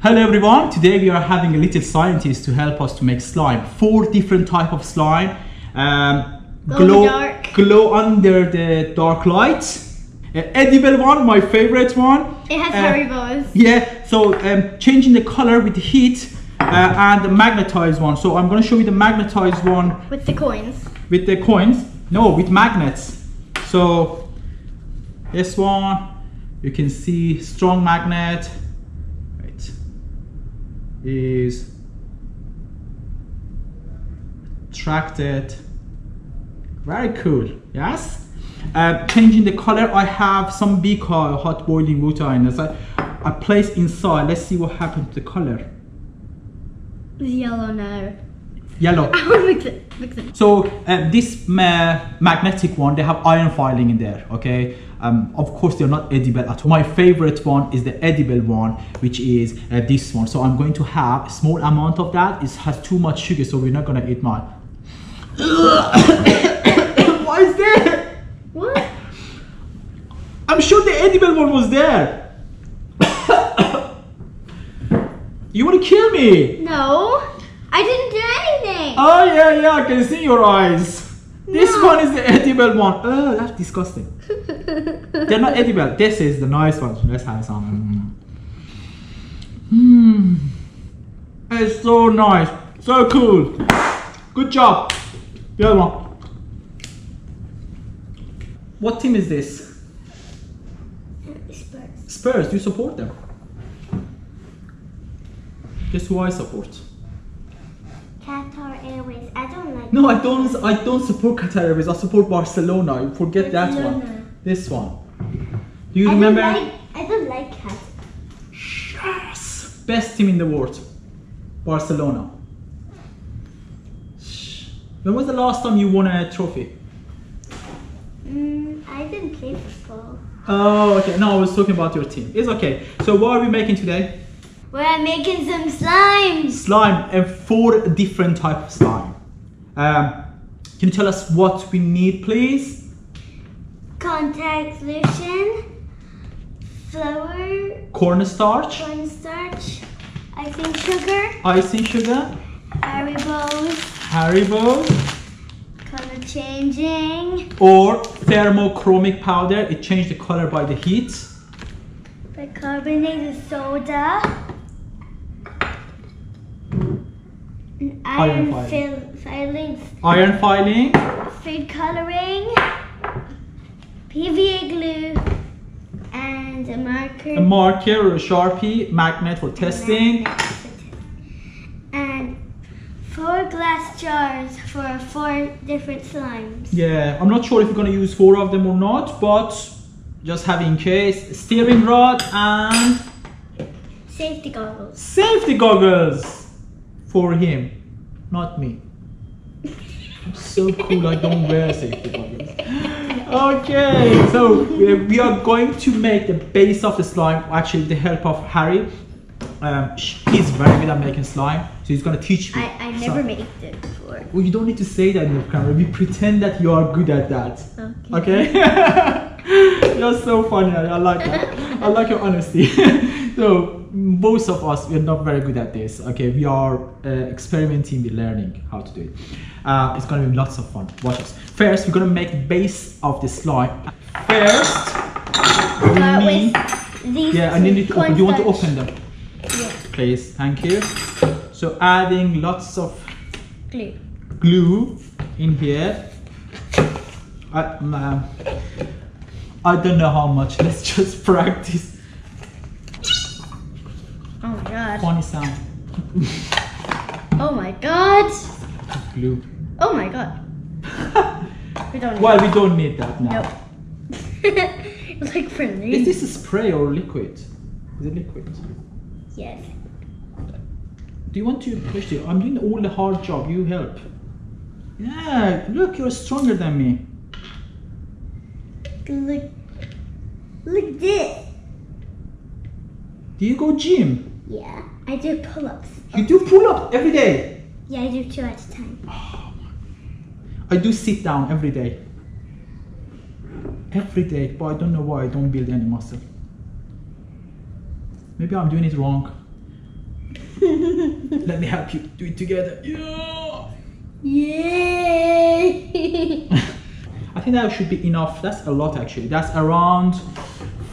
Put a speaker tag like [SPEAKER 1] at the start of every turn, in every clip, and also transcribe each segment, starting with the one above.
[SPEAKER 1] Hello everyone, today we are having a little scientist to help us to make slime. 4 different type of slime. Glow under the dark lights. Edible one, my favorite one.
[SPEAKER 2] It has Haribos.
[SPEAKER 1] Yeah, so changing the color with the heat and the magnetized one. So I'm going to show you the magnetized one.
[SPEAKER 2] With the coins.
[SPEAKER 1] With the coins? No, with magnets. So this one, you can see strong magnet. Is attracted. Very cool. Yes. Changing the color. I have some beaker hot boiling water in this. I place inside. Let's see what happened to the color.
[SPEAKER 2] It's yellow now.
[SPEAKER 1] Yellow.
[SPEAKER 2] I want to mix it.
[SPEAKER 1] So this magnetic one, they have iron filing in there. Okay. Of course, they're not edible at all. My favorite one is the edible one, which is this one. So I'm going to have a small amount of that. It has too much sugar, so we're not gonna eat mine. What is there?
[SPEAKER 2] What?
[SPEAKER 1] I'm sure the edible one was there. You want to kill me?
[SPEAKER 2] No, I didn't do anything.
[SPEAKER 1] Oh yeah, I can see your eyes. This one is the edible one. Oh, that's disgusting. They're not edible. This is the nice one. Let's have some. It's so nice. So cool. Good job. The other one. What team is this?
[SPEAKER 2] Spurs.
[SPEAKER 1] Spurs. Do you support them? Guess who I support?
[SPEAKER 2] Qatar Airways. I don't like.
[SPEAKER 1] No, I don't support Qatar Airways. I support Barcelona. You forget that one. This one. Do you remember?
[SPEAKER 2] I don't like Qatar.
[SPEAKER 1] Yes. Best team in the world. Barcelona. When was the last time you won a trophy?
[SPEAKER 2] I didn't play football.
[SPEAKER 1] Oh, okay. No, I was talking about your team. It's okay. So what are we making today?
[SPEAKER 2] We're making some slime.
[SPEAKER 1] Slime, and 4 different types of slime. Can you tell us what we need, please?
[SPEAKER 2] Contact solution, flour,
[SPEAKER 1] Cornstarch,
[SPEAKER 2] icing sugar,
[SPEAKER 1] Haribo,
[SPEAKER 2] color changing,
[SPEAKER 1] or thermochromic powder. It changed the color by the heat.
[SPEAKER 2] Bicarbonated soda,
[SPEAKER 1] Iron filing,
[SPEAKER 2] food coloring, PVA glue, and a marker
[SPEAKER 1] or a Sharpie, magnet for testing,
[SPEAKER 2] and 4 glass jars for 4 different slimes.
[SPEAKER 1] Yeah, I'm not sure if we're gonna use 4 of them or not, but just have in case. Steering rod and
[SPEAKER 2] safety goggles.
[SPEAKER 1] Safety goggles for him, not me. I'm so cool, I don't wear safety goggles. Okay, so we are going to make the base of the slime, actually with the help of Harry. He's very good at making slime, so he's gonna teach me.
[SPEAKER 2] I never made it before.
[SPEAKER 1] Well, you don't need to say that in the camera. We pretend that you are good at that. Okay? You're so funny. I like that. I like your honesty. So most of us, we're not very good at this. Okay, we are experimenting with learning how to do it. It's gonna be lots of fun. Watch us. First, we're gonna make the base of the slime. First, we need. Yeah, I need to open. Do you want to open them?
[SPEAKER 2] Yeah.
[SPEAKER 1] Please, thank you. So adding lots of glue in here. I don't know how much. Let's just practice.
[SPEAKER 2] Oh my god.
[SPEAKER 1] Funny sound.
[SPEAKER 2] Oh my god.
[SPEAKER 1] Glue.
[SPEAKER 2] Oh my god. We don't need
[SPEAKER 1] we don't need that now.
[SPEAKER 2] Nope. It's like for me.
[SPEAKER 1] Is this a spray or liquid? Is it liquid?
[SPEAKER 2] Yes.
[SPEAKER 1] Do you want to push it? I'm doing all the hard job. You help. Yeah, look, you're stronger than me.
[SPEAKER 2] Look this.
[SPEAKER 1] Do you go gym?
[SPEAKER 2] Yeah, I do pull-ups.
[SPEAKER 1] You do pull-ups every day?
[SPEAKER 2] Yeah, I do 2 at a time.
[SPEAKER 1] Oh, I do sit down every day. Every day, but I don't know why I don't build any muscle. Maybe I'm doing it wrong. Let me help you do it together. Yeah.
[SPEAKER 2] Yay!
[SPEAKER 1] I think that should be enough. That's a lot actually. That's around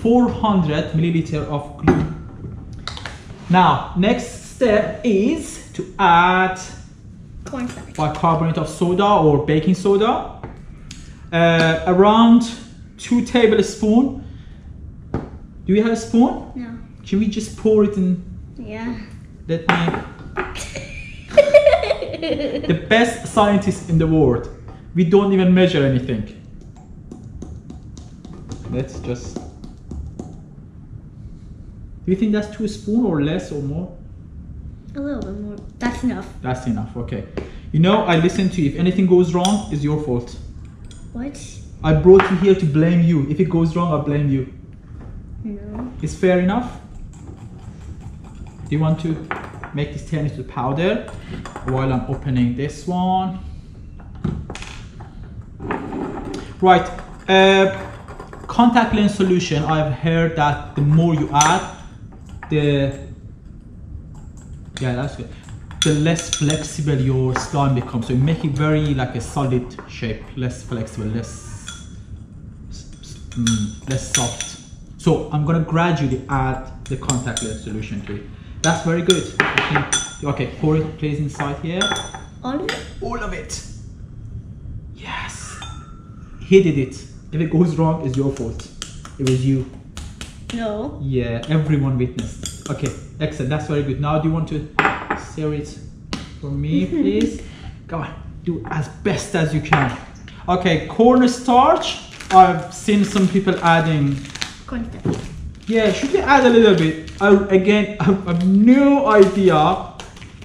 [SPEAKER 1] 400 milliliter of glue. Now, next step is to add
[SPEAKER 2] Cornstarch.
[SPEAKER 1] bicarbonate of soda or baking soda. Around 2 tablespoons. Do you have a spoon?
[SPEAKER 2] No.
[SPEAKER 1] Can we just pour it in?
[SPEAKER 2] Yeah.
[SPEAKER 1] Let me. The best scientist in the world. We don't even measure anything. Let's just. Do you think that's 2 spoons or less or more?
[SPEAKER 2] A little bit more. That's enough.
[SPEAKER 1] That's enough, okay. You know, I listen to you. If anything goes wrong, it's your fault.
[SPEAKER 2] What?
[SPEAKER 1] I brought you here to blame you. If it goes wrong, I'll blame you.
[SPEAKER 2] No.
[SPEAKER 1] Is fair enough? Do you want to make this turn into powder while I'm opening this one? Right. Contact lens solution. I've heard that the more you add, that's good. The less flexible your slime becomes. So you make it very like a solid shape, less flexible, less soft. So I'm gonna gradually add the contact lens solution to it. That's very good. Okay, pour it please inside here.
[SPEAKER 2] All of it?
[SPEAKER 1] All of it. Yes. He did it. If it goes wrong, it's your fault. It was you.
[SPEAKER 2] No.
[SPEAKER 1] Yeah, everyone witnessed. Okay, excellent. That's very good. Now, do you want to stir it for me, please? Come on, do as best as you can. Okay, cornstarch. I've seen some people adding.
[SPEAKER 2] Cornstarch.
[SPEAKER 1] Yeah, should we add a little bit? I have no idea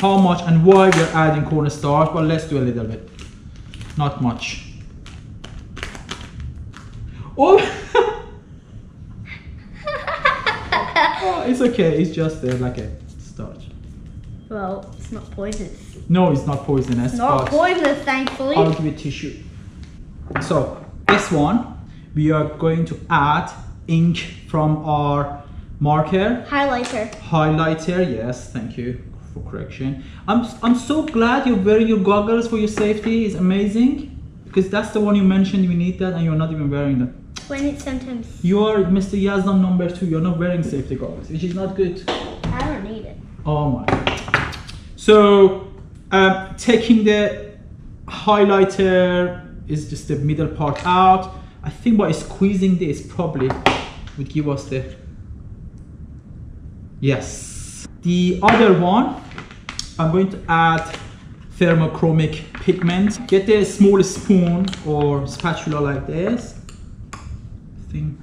[SPEAKER 1] how much and why we're adding cornstarch, but let's do a little bit. Not much. Oh! Oh, it's okay. It's just like a starch.
[SPEAKER 2] Well, it's not poisonous.
[SPEAKER 1] No, it's not poisonous.
[SPEAKER 2] It's not poisonous, thankfully.
[SPEAKER 1] I'll give you tissue. So this one, we are going to add ink from our marker. Highlighter, yes, thank you for correction. I'm so glad you're wearing your goggles for your safety. It's amazing. Because that's the one you mentioned we need that and you're not even wearing that.
[SPEAKER 2] When it's sometimes.
[SPEAKER 1] You're Mr. Yazdan number 2. You're not wearing safety goggles, which is not good.
[SPEAKER 2] I don't need it.
[SPEAKER 1] Oh my. So, taking the highlighter is just the middle part out. I think by squeezing this probably would give us the. Yes. The other one, I'm going to add thermochromic pigment. Get a small spoon or spatula like this. Thing.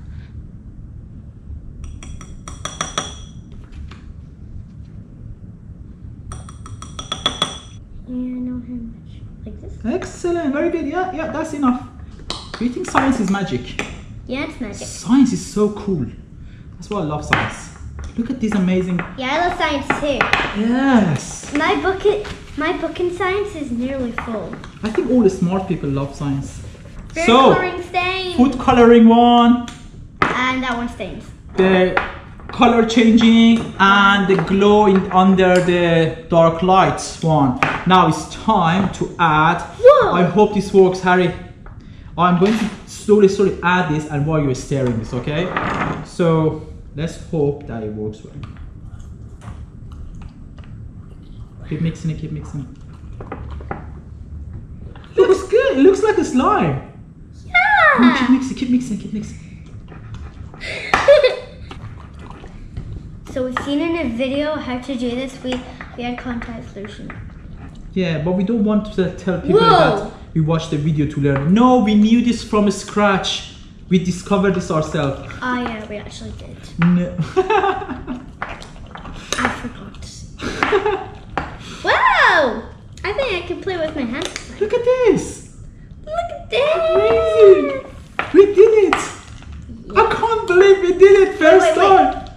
[SPEAKER 2] Yeah, no, how much? Like this?
[SPEAKER 1] Excellent, very good. Yeah, that's enough. Do you think science is magic?
[SPEAKER 2] Yeah, it's magic.
[SPEAKER 1] Science is so cool. That's why I love science. Look at this amazing.
[SPEAKER 2] Yeah, I love science too.
[SPEAKER 1] Yes.
[SPEAKER 2] My book in science is nearly full.
[SPEAKER 1] I think all the smart people love science.
[SPEAKER 2] Food
[SPEAKER 1] So,
[SPEAKER 2] coloring stain.
[SPEAKER 1] food coloring one.
[SPEAKER 2] And that one stains.
[SPEAKER 1] The color changing and the glow under the dark lights one. Now it's time to add.
[SPEAKER 2] Whoa.
[SPEAKER 1] I hope this works, Harry. I'm going to slowly add this and while you're stirring this, okay? So let's hope that it works well. Keep mixing it, keep mixing it. Looks good, it looks like a slime.
[SPEAKER 2] Yeah.
[SPEAKER 1] Keep mixing, keep mixing, keep mixing.
[SPEAKER 2] So we've seen in a video how to do this. We had contact solution.
[SPEAKER 1] Yeah, but we don't want to tell people
[SPEAKER 2] Whoa.
[SPEAKER 1] that we watched the video to learn. No, we knew this from scratch. We discovered this ourselves.
[SPEAKER 2] Oh yeah, we actually did.
[SPEAKER 1] No.
[SPEAKER 2] I forgot. Wow! I think I can play with my hands.
[SPEAKER 1] Look at this.
[SPEAKER 2] Look at this!
[SPEAKER 1] Amazing. We did it. I can't believe we did it first time.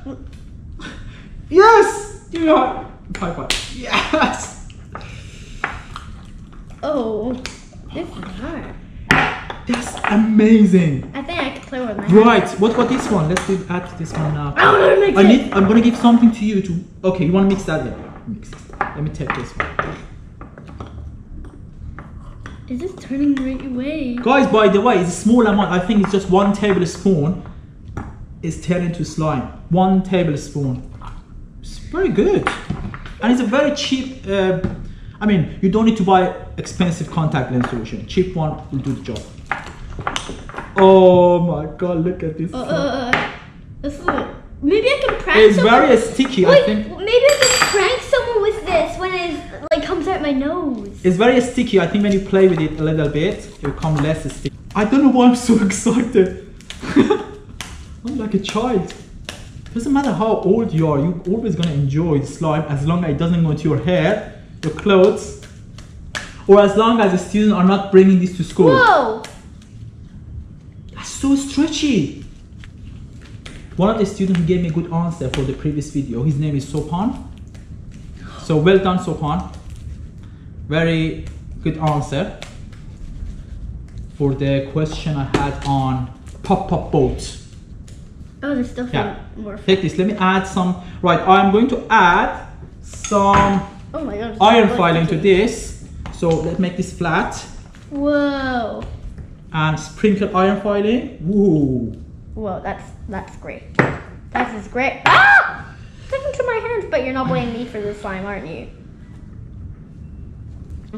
[SPEAKER 1] Yes. You know. High five. Yes.
[SPEAKER 2] Oh, this is hard.
[SPEAKER 1] That's amazing.
[SPEAKER 2] I think I can play with my hands.
[SPEAKER 1] Right. What about this one? Let's add to this one now.
[SPEAKER 2] I want to mix it.
[SPEAKER 1] I'm gonna give something to you to. Okay, you want to mix that in? mix it. Let me take this one.
[SPEAKER 2] Is this turning the right way?
[SPEAKER 1] Guys, by the way, it's a small amount. I think it's just 1 tablespoon. It's turned into slime. 1 tablespoon. It's very good. And it's a very cheap, I mean, you don't need to buy expensive contact lens solution. Cheap one will do the job. Oh my god, look at this.
[SPEAKER 2] Maybe I can prank
[SPEAKER 1] It's
[SPEAKER 2] someone.
[SPEAKER 1] very sticky,
[SPEAKER 2] Wait,
[SPEAKER 1] I think.
[SPEAKER 2] maybe I can prank someone with this when it like comes out my nose.
[SPEAKER 1] It's very sticky. I think when you play with it a little bit, it will become less sticky. I don't know why I'm so excited. I'm like a child. Doesn't matter how old you are, you're always gonna enjoy slime as long as it doesn't go into your hair, your clothes, or as long as the students are not bringing this to school.
[SPEAKER 2] Whoa!
[SPEAKER 1] That's so stretchy. One of the students who gave me a good answer for the previous video, his name is Sopan. So well done, Sopan. Very good answer for the question I had on pop-up boats.
[SPEAKER 2] Oh, there's still more.
[SPEAKER 1] Take this. Let me add some. Right, I'm going to add some
[SPEAKER 2] Oh my god.
[SPEAKER 1] iron filing to this. So let's make this flat
[SPEAKER 2] Whoa.
[SPEAKER 1] and sprinkle iron filing. Woo!
[SPEAKER 2] Whoa, that's great. That is great. Ah! Sticking to my hands, but you're not blaming me for this slime, aren't you?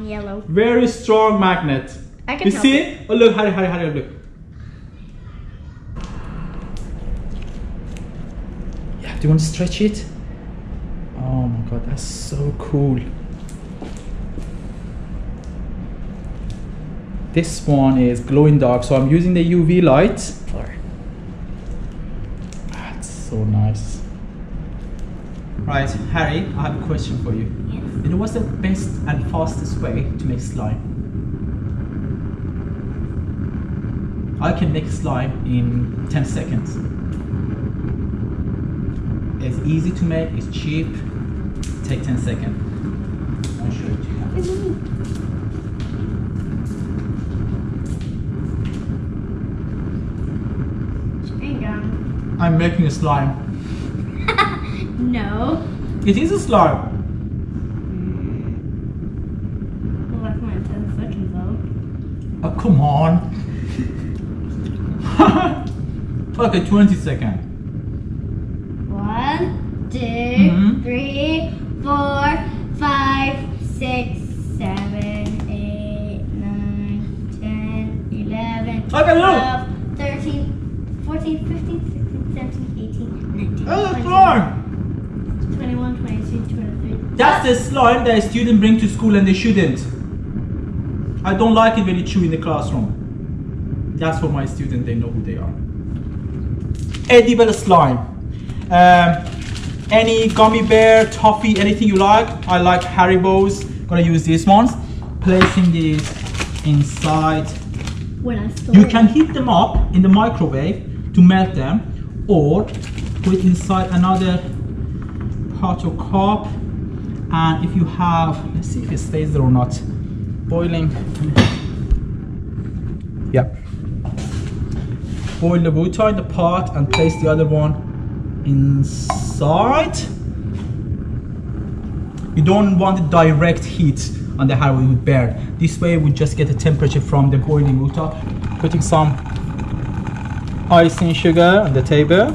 [SPEAKER 2] Yellow.
[SPEAKER 1] Very strong magnet.
[SPEAKER 2] I can
[SPEAKER 1] You
[SPEAKER 2] help
[SPEAKER 1] see?
[SPEAKER 2] it.
[SPEAKER 1] Oh look, hurry, look. Yeah, do you want to stretch it? Oh my god, that's so cool. This one is glow in dark, so I'm using the UV light. That's so nice. Right, Harry, I have a question for you.
[SPEAKER 2] Yes.
[SPEAKER 1] You know what's the best and fastest way to make slime? I can make slime in 10 seconds. It's easy to make, it's cheap. Take 10 seconds. I'll show it to you. I'm making a slime.
[SPEAKER 2] No.
[SPEAKER 1] It is a slime.
[SPEAKER 2] Well, that's my 10 seconds though.
[SPEAKER 1] Oh, come on. Okay, 20 seconds.
[SPEAKER 2] 1, 2,
[SPEAKER 1] Mhm.
[SPEAKER 2] 3, 4, 5, 6, 7, 8, 9, 10, 11,
[SPEAKER 1] Okay, no.
[SPEAKER 2] 12, 13, 14, 15, 16, 17, 18, 19,
[SPEAKER 1] Oh,
[SPEAKER 2] 20,
[SPEAKER 1] slime.
[SPEAKER 2] 21, 22, 23.
[SPEAKER 1] That's the slime that a student brings to school and they shouldn't. I don't like it when you chew in the classroom. That's for my students, they know who they are. Edible slime. Any gummy bear, toffee, anything you like. I like Haribo's. Gonna use these ones. Placing these inside.
[SPEAKER 2] When I store
[SPEAKER 1] You
[SPEAKER 2] it.
[SPEAKER 1] can heat them up in the microwave to melt them, or put it inside another pot or cup. And if you have, let's see if it stays there or not. Boiling. Yep. Boil the butter in the pot and place the other one inside. You don't want the direct heat on the Haribo, it would burn. This way we just get the temperature from the boiling water. Putting some icing sugar on the table.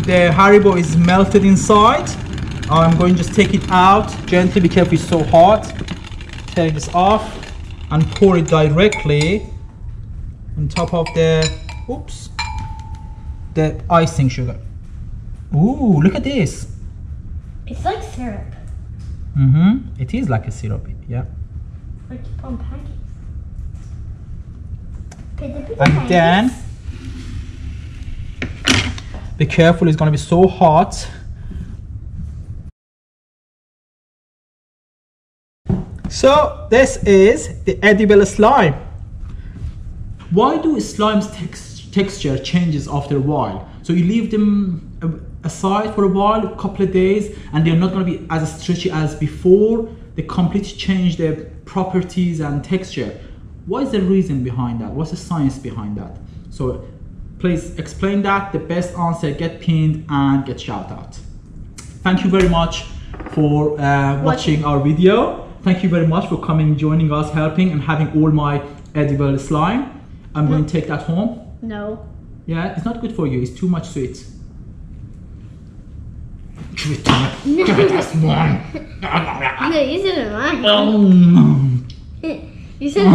[SPEAKER 1] The Haribo is melted inside. I'm going to just take it out gently, be careful, it's so hot. Take this off and pour it directly on top of the, oops, the icing sugar. Ooh, look at this.
[SPEAKER 2] It's like syrup.
[SPEAKER 1] It is like a syrup, yeah.
[SPEAKER 2] Like on pancakes.
[SPEAKER 1] And then, be careful, it's gonna be so hot. So this is the edible slime. Why do slime's texture changes after a while? So you leave them aside for a while, a couple of days, and they're not going to be as stretchy as before. They completely change their properties and texture. What is the reason behind that? What's the science behind that? So please explain that. The best answer get pinned and get shout out. Thank you very much for watching our video. Thank you very much for coming, joining us, helping, and having all my edible slime. I'm going to take that home.
[SPEAKER 2] No.
[SPEAKER 1] Yeah, it's not good for you. It's too much sweet. Give it to me. Give it as one.
[SPEAKER 2] No, you said it mine.
[SPEAKER 1] Oh.
[SPEAKER 2] You said